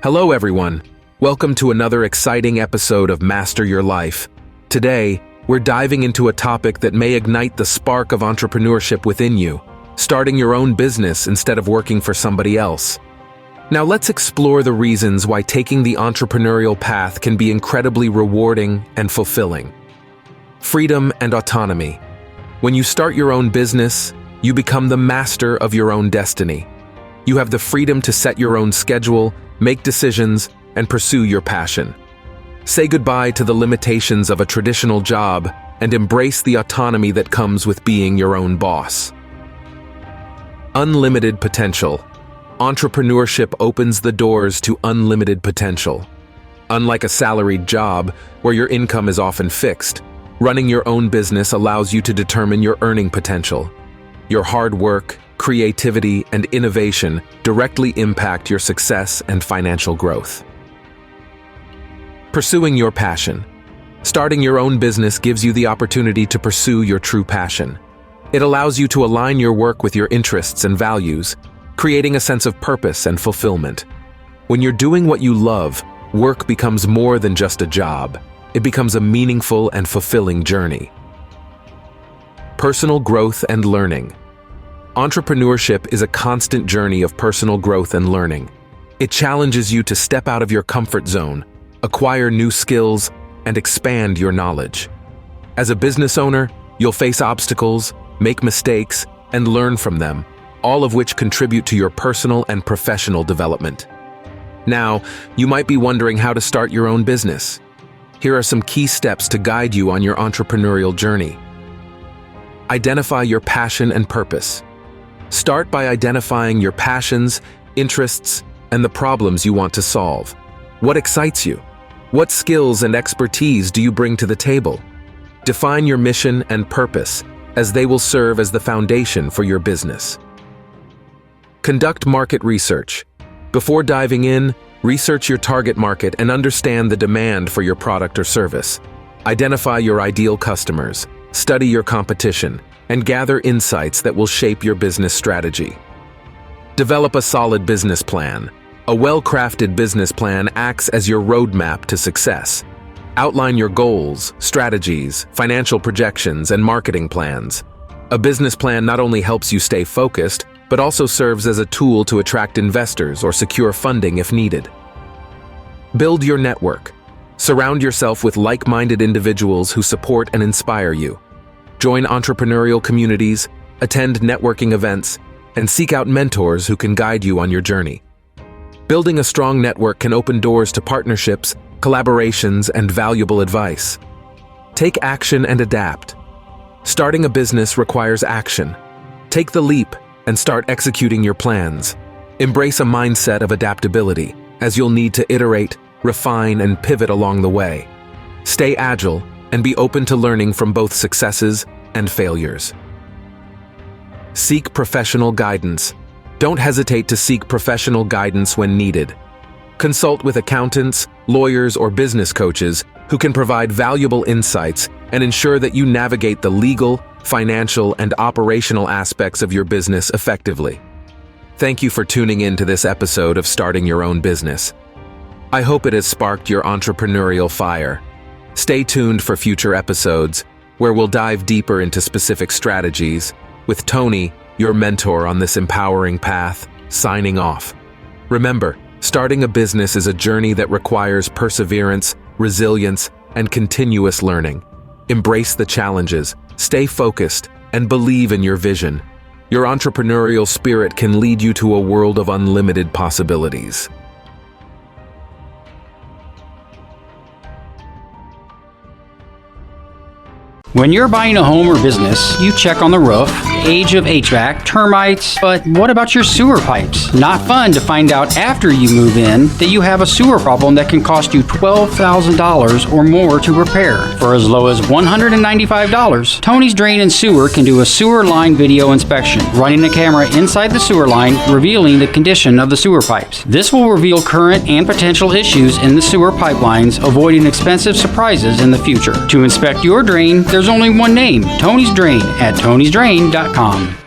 Hello everyone. Welcome to another exciting episode of Master Your Life. Today, we're diving into a topic that may ignite the spark of entrepreneurship within you, starting your own business instead of working for somebody else. Now let's explore the reasons why taking the entrepreneurial path can be incredibly rewarding and fulfilling. Freedom and autonomy. When you start your own business, you become the master of your own destiny. You have the freedom to set your own schedule, make decisions, and pursue your passion. Say goodbye to the limitations of a traditional job and embrace the autonomy that comes with being your own boss. Unlimited potential. Entrepreneurship opens the doors to unlimited potential. Unlike a salaried job, where your income is often fixed, running your own business allows you to determine your earning potential. Your hard work, creativity, and innovation directly impact your success and financial growth. Pursuing your passion. Starting your own business gives you the opportunity to pursue your true passion. It allows you to align your work with your interests and values, creating a sense of purpose and fulfillment. When you're doing what you love, work becomes more than just a job. It becomes a meaningful and fulfilling journey. Personal growth and learning. Entrepreneurship is a constant journey of personal growth and learning. It challenges you to step out of your comfort zone, acquire new skills, and expand your knowledge. As a business owner, you'll face obstacles, make mistakes, and learn from them, all of which contribute to your personal and professional development. Now, you might be wondering how to start your own business. Here are some key steps to guide you on your entrepreneurial journey. Identify your passion and purpose. Start by identifying your passions, interests, and the problems you want to solve. What excites you? What skills and expertise do you bring to the table? Define your mission and purpose, as they will serve as the foundation for your business. Conduct market research. Before diving in, research your target market and understand the demand for your product or service. Identify your ideal customers, study your competition, and gather insights that will shape your business strategy. Develop a solid business plan. A well-crafted business plan acts as your roadmap to success. Outline your goals, strategies, financial projections, and marketing plans. A business plan not only helps you stay focused, but also serves as a tool to attract investors or secure funding if needed. Build your network. Surround yourself with like-minded individuals who support and inspire you. Join entrepreneurial communities, attend networking events, and seek out mentors who can guide you on your journey. Building a strong network can open doors to partnerships, collaborations, and valuable advice. Take action and adapt. Starting a business requires action. Take the leap and start executing your plans. Embrace a mindset of adaptability, as you'll need to iterate, refine, and pivot along the way. Stay agile and be open to learning from both successes and failures. Seek professional guidance. Don't hesitate to seek professional guidance when needed. Consult with accountants, lawyers, or business coaches who can provide valuable insights and ensure that you navigate the legal, financial, and operational aspects of your business effectively. Thank you for tuning in to this episode of Starting Your Own Business. I hope it has sparked your entrepreneurial fire. Stay tuned for future episodes, where we'll dive deeper into specific strategies, with Tony, your mentor on this empowering path, signing off. Remember, starting a business is a journey that requires perseverance, resilience, and continuous learning. Embrace the challenges, stay focused, and believe in your vision. Your entrepreneurial spirit can lead you to a world of unlimited possibilities. When you're buying a home or business, you check on the roof, age of HVAC, termites, but what about your sewer pipes? Not fun to find out after you move in that you have a sewer problem that can cost you $12,000 or more to repair. For as low as $195, Tony's Drain and Sewer can do a sewer line video inspection, running a camera inside the sewer line, revealing the condition of the sewer pipes. This will reveal current and potential issues in the sewer pipelines, avoiding expensive surprises in the future. To inspect your drain, there's only one name, Tony's Drain, at tonysdrain.com.